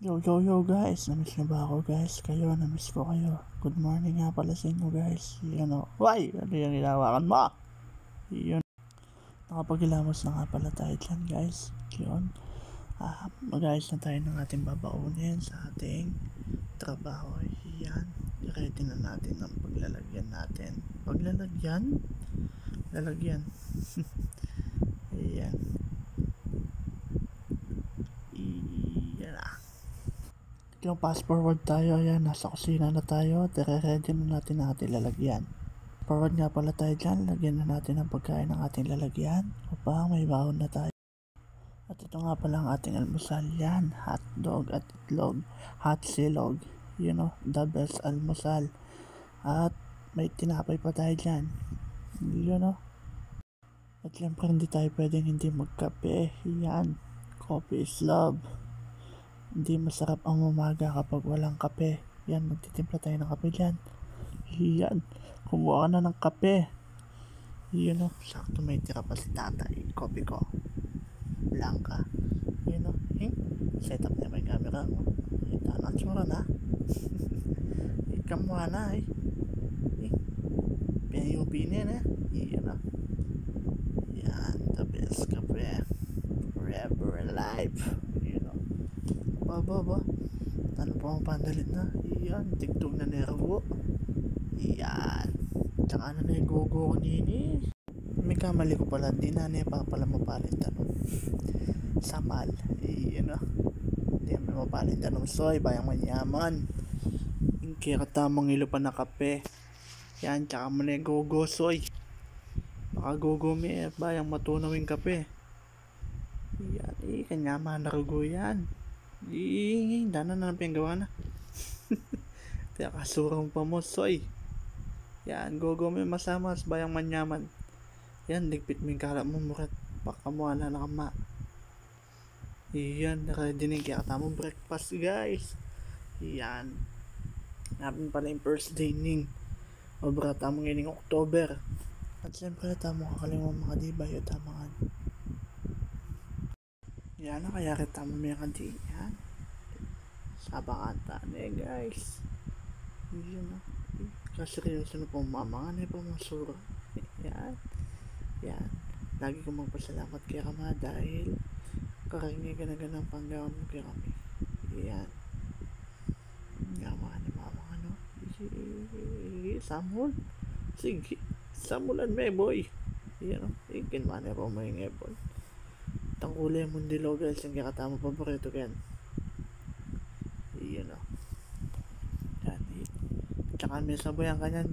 Yo guys, namiss nyo ba ako guys? Kayo, namiss ko kayo. Good morning nga pala sa inyo guys. Yun o. Why? Ano yung hinawakan mo? Yun. Nakapagilamos na nga pala tayo dyan guys. Yun. Mag-ayos na tayo ng ating babaunin sa ating trabaho. Yan. Ready na natin ang paglalagyan natin. Paglalagyan? Lalagyan. Ayan. Iyan na. Yung fast forward tayo, ayan, nasa kusina na tayo, ready na natin ang ating lalagyan. Forward nga pala tayo dyan, lagyan na natin ang pagkain ng ating lalagyan upang may baon na tayo. At ito nga pala ang ating almusal, yan, hotdog at itlog, hot silog, the best almusal. At may tinapay pa tayo dyan, At syempre hindi tayo pwedeng hindi magkape, yan, coffee is love. Hindi masarap ang umaga kapag walang kape. Yan, magtitimpla tayo ng kape dyan. Yan, kumuha ka na ng kape. Sakto may tira pa si tatay. Kopi ko. Blanca. Set up na may camera mo. Ito na ang tsura na. Ikamuha na Pinayupinin Yan, the best kape. Forever alive. Ba. Ano pa ang pandalit na? Yan, tigtog na nervo. Yan. Tsaka ano na yung gogo ko nini. May kamali ko pala, di na niya pa pala mapalit Samal. Hindi may mapalit soy, bayang manyaman. Yung kaya katamang ilo pa na kape. Yan, tsaka mo na yung gogo soy. Baka gogo may bayang matunaw yung kape. Yan, kanyaman na rugo yan. Dana na pinagawa na. Kaya kasurang pa mo, soy. Yan, gogo may masamas, bayang manyaman. Yan, ligpit mo yung kalap mo, murat. Baka mo na nakama. Yan, nakadinig kaya katamang breakfast, guys. Yan. Napin pala yung first day ning. Obra, tamang ining October. At siyempre, tamang kakalimang mga dibay o tamangan. Yan, kaya kita mo may kadi. Yan. Sabakanta guys. Yun kaseryoso na po mama nga na po masura. Yan. Lagi ko magpasalamat kay Kama dahil kakaingay ka na ganang panggawan mo kay kami. Yan. Nga ni mama Samul. Sige. Samulan me boy. Ikin man po may ngepon. Tangkulay mong dilaw guys yung kakatama paborito yan. Yan. Tsaka may sabay ang kanyan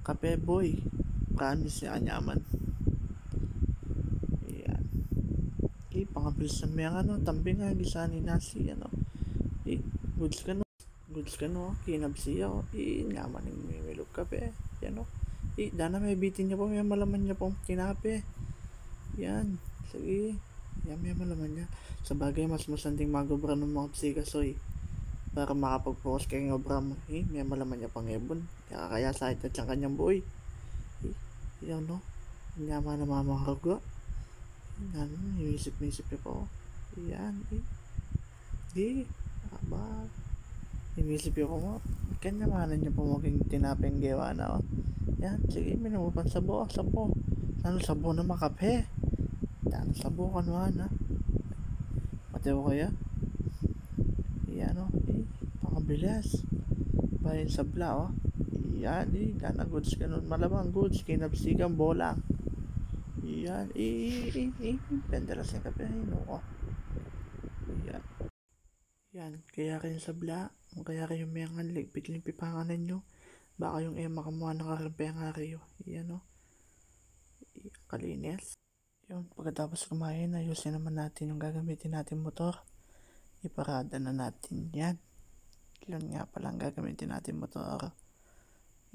kape boy. Kanis niya anyaman. Yan. Pangabilis na may tambing nga gisani nasi goods ka no kinabsiya nyaman yung may milog kape dana may bitin niya po may malaman niya po tinape. Yan. Sige. Yan may malaman niya. Sa bagay mas masanding magobra ng mga psikasoy para makapag-focus kayo ng obra mo. May malaman niya pang ebon. Kaya sa ito siyang kanyang buhay. Yan Nyama na mamakaruga. Yan. Inisip-nisip niya po. Yan. Aba. Inisip niya po mo. Kanyamanan niya po maging tinapeng gawa na Yan. Sige. Minupan sabo. Ano sabo na makape. Ano sabo ka naman Mateo kaya. Yan pangabilis. Bayan sa bla Yan dana goods ka nun. Malamang goods kinabsigang bola. Yan penderas yung kape Yan kaya kayo sa bla. Kaya kayo may ang ligpit-limpit panganan nyo. Baka yung makamuha ng karampi ang hariyo. Yan kalinis. Yun, pagkatapos kumain, ayusin naman natin yung gagamitin natin motor. Iparada na natin yan. Yun nga palang gagamitin natin motor.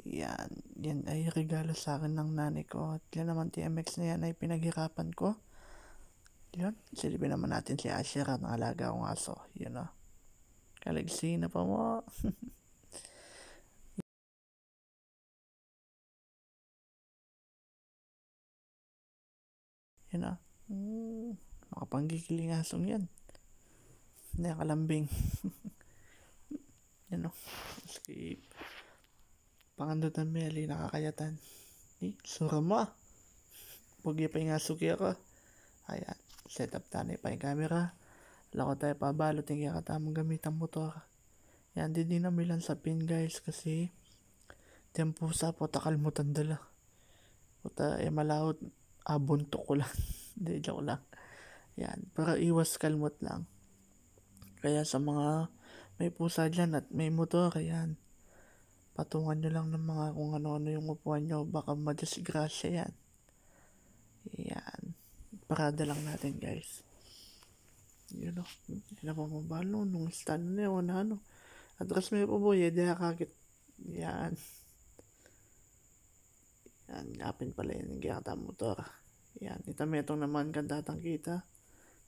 Yan ay regalo sa akin ng nanay ko. At yan naman TMX na yan ay pinaghirapan ko. Yun, silipin naman natin si Asher at ang alaga kong aso. Kalagsi na pa mo. Yan makapanggigiling asong yan. na kalambing. Yan o. Escape. Pangandutan meli, nakakayatan. Sura mo ah. Pugi pa yung asuki ako. Ayan. Set up tanay pa yung camera. Lako tayo pabalot yung kaya katamang gamit ang motor. Yan, di namilan sa pin guys kasi tempo sa po takalmutan dala. Puta, malawot. Buntok ko lang. Hindi, joke lang. Yan, para iwas kalmot lang. Kaya sa mga may pusa dyan at may motor, yan. Patungan nyo lang ng mga kung ano-ano yung upuan nyo. Baka madisgrasya yan. Yan. Parada lang natin guys. Yun o. Hindi na pamabalo. Nung stand na yun, ano. Atras may po boy, hindi kakakit. Yan. Yan, gapin pala yun yung gata motor. Yan, itametong naman kandatang kita.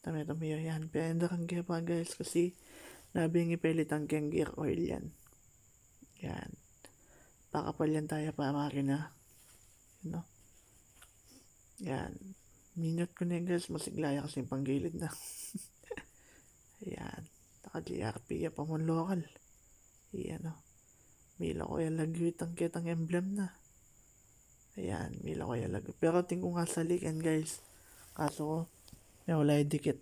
Itametong miyo yan. Penda kang gear pa guys kasi nabing ipilit ang gear oil yan. Yan. Pakapal yan tayo para makina. You know? Yan. Minute ko na yan guys, masiglaya kasi yung panggilid na. Yan. Naka-GRP ya pa mo local. Yan o. Mila ko yung lagwit ang kitang emblem na. Ayan, mila ko yung lagwit. Pero tingko nga sa likan guys. Kaso ko, may wala yung dikit.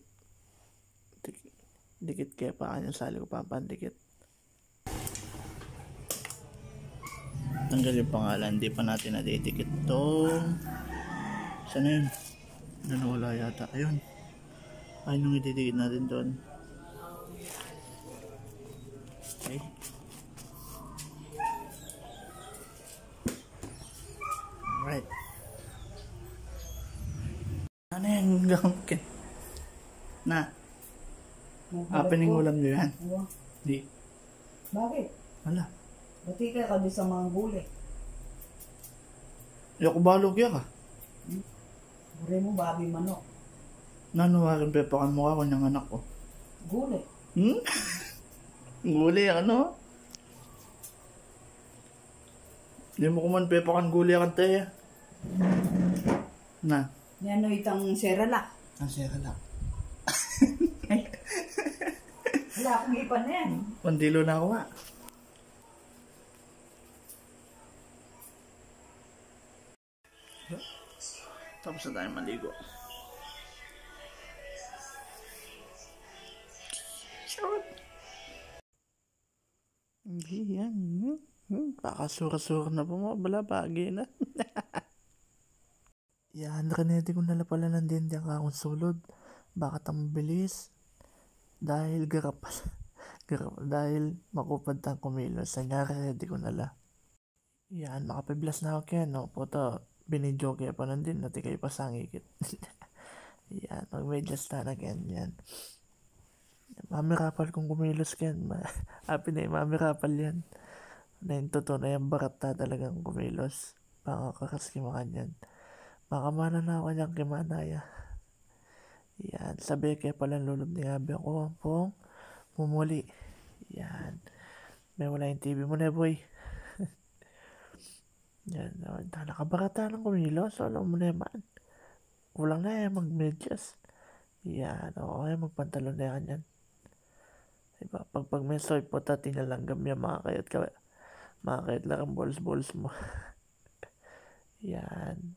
Dikit kaya pa kanyang sali ko papandikit. Tanggal yung pangalan, di pa natin nadidikit itong saan na yun? Nanawala yata, ayun. Ayun yung ididikit natin doon. Okay. Alright. Ano yung gangkin? Na? Apening ulam nyo yan? Di. Bakit? Wala. Buti ka kami sa mga gulay. Yoko balog ya ka. Gulay mo, babi manok. Nanuwarin pepakan mo ka kanyang anak ko. Gulay. Gulay ano? Hindi mo kuman pepakan gulay kan tayo. Na? Yan o itang serala. Ang serala. Wala akong ipan na yan. Pandilo na ako nga. Tapos na tayo maligo. Hindi yan. Kakasura-sura na po mo. Bala bagay na. Yan, Renete ko nala pala ng dindang akong sulod. Bakit ang bilis? Dahil garap. Dahil makupad tang kumilos. Sanyari, ready ko nala. Yan, makapiblas na ako kaya, no? Puto, binidyo kaya pa nandin. Nati kayo pa sangikit. Yan, mag-medyas na yan. Yan. Mamirapal kung kumilos yan. Happy na yung mamirapal yan. Na yung totoo na yung barata talagang kumilos. Pangakakas kimakan yan. Makamana na ako niyang kimanaya. Yan. Sabi kaya palang lulog ni Gabi ako. Pong mumuli. Yan. May wala yung TV mo na boy. Yan. Nakabarata ng kumilos. Alam mo naman. Kulang na yan mag-medyas. Yan. Okay. Magpantalon na yan yan. Diba? Pag may soy po tinalanggam yan. Makakayat lang ang balls mo. Yan.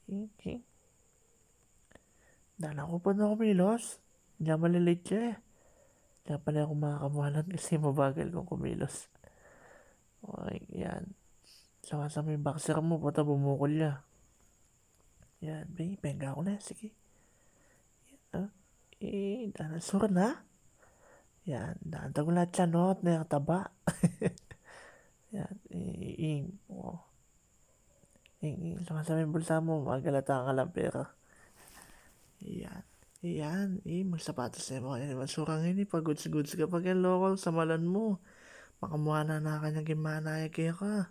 Okay. Dala ko pa na kumilos. Hindi malilate siya eh. Kaya pala ako makakamalan kasi mabagal kong kumilos. Okay, yan. Sama-sama yung boxer mo, puta bumukol niya. Yan, penga ko na. Sige. Yan. Dana sura na. Yan, danta ko lahat siya, no? At nakataba. Yan, sama-sama yung bulsa mo, magalata ka lang pera. Yan, magsapatos na mo. Masurang ini, pag-goods ka pag yung local, samalan mo. Makamuha na kanyang gimanaya kaya ka.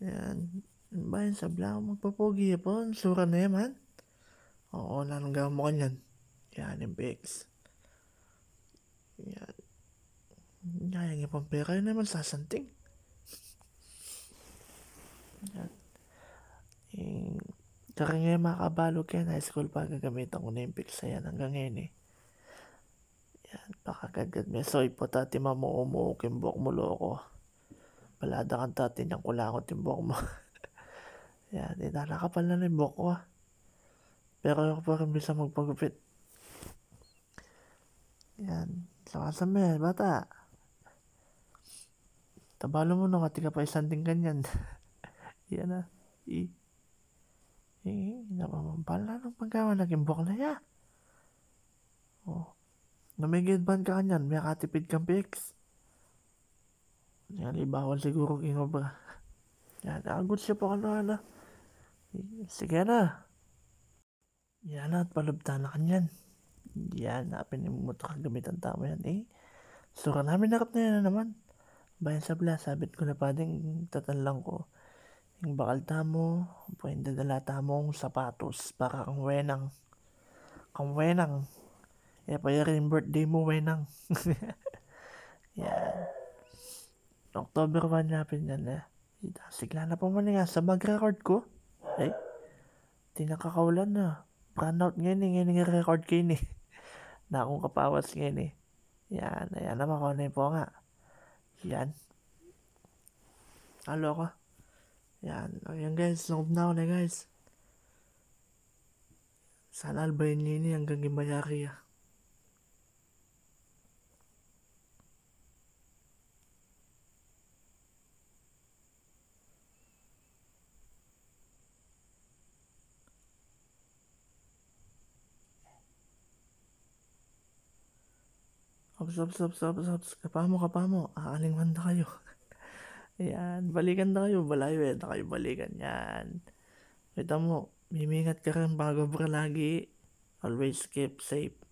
Yan, bayan sa blanco, magpapogi po, sura na yaman. Oo, nanong gawin mo kanyan. Yan, yung bigs. Yan. Yan, yung ipang pera yun naman, sasanting. Yan. Kaya ngayon makabalog yan, high school pa gagamitan ko na yung pix yan hanggang ngayon eh. Yan, pakagagad may soy po tati mamuumuo kimbok mo loko. Balada kan tati niyang kulangot timbok mo. Yan, nakakapal na yung buhok ko ah. Pero ako pa rin bisa magpagupit. Yan, lakas mo yan, bata. Tabalo mo na, kati ka pa isang din ganyan. Yan na. Napamampal na ng pagkawa, naging buhok na ya. Oh. Namigid ban ka kanyan, may katipid kang pics. Yan, bawal siguro kingobra. Yan, agod siya pa na. Sige na. Yan at palabta na kanyan. Yan, napinin mo ito kagamitan tamo yan eh. Sura namin nakap na yan naman. Bayan sa bla, sabit ko na pading tatanlang ko. Yung bakal tamo, pwede dala tamong sapatos para kang wenang. Kang wenang. Eh, payarin birthday mo, wenang. Yan. October 1 napin yan eh. Sigla na pa man nga sa mag-record ko. Eh, tinakakawalan na. Brownout ngayon nga record kayo ni. Na akong kapawas ngayon eh. Yan, ayan naman ko na po nga. Yan. Halo ko. Yan, ayan guys, loob na ako na guys. Sana albayin niyo ini hanggang gimayari ah. Ops. Kapamo. Aaling man na kayo. Ayan, balikan na kayo. Balayo eh, na kayo balikan. Yan. Kita mo, mimingat ka rin bago lagi. Always keep safe.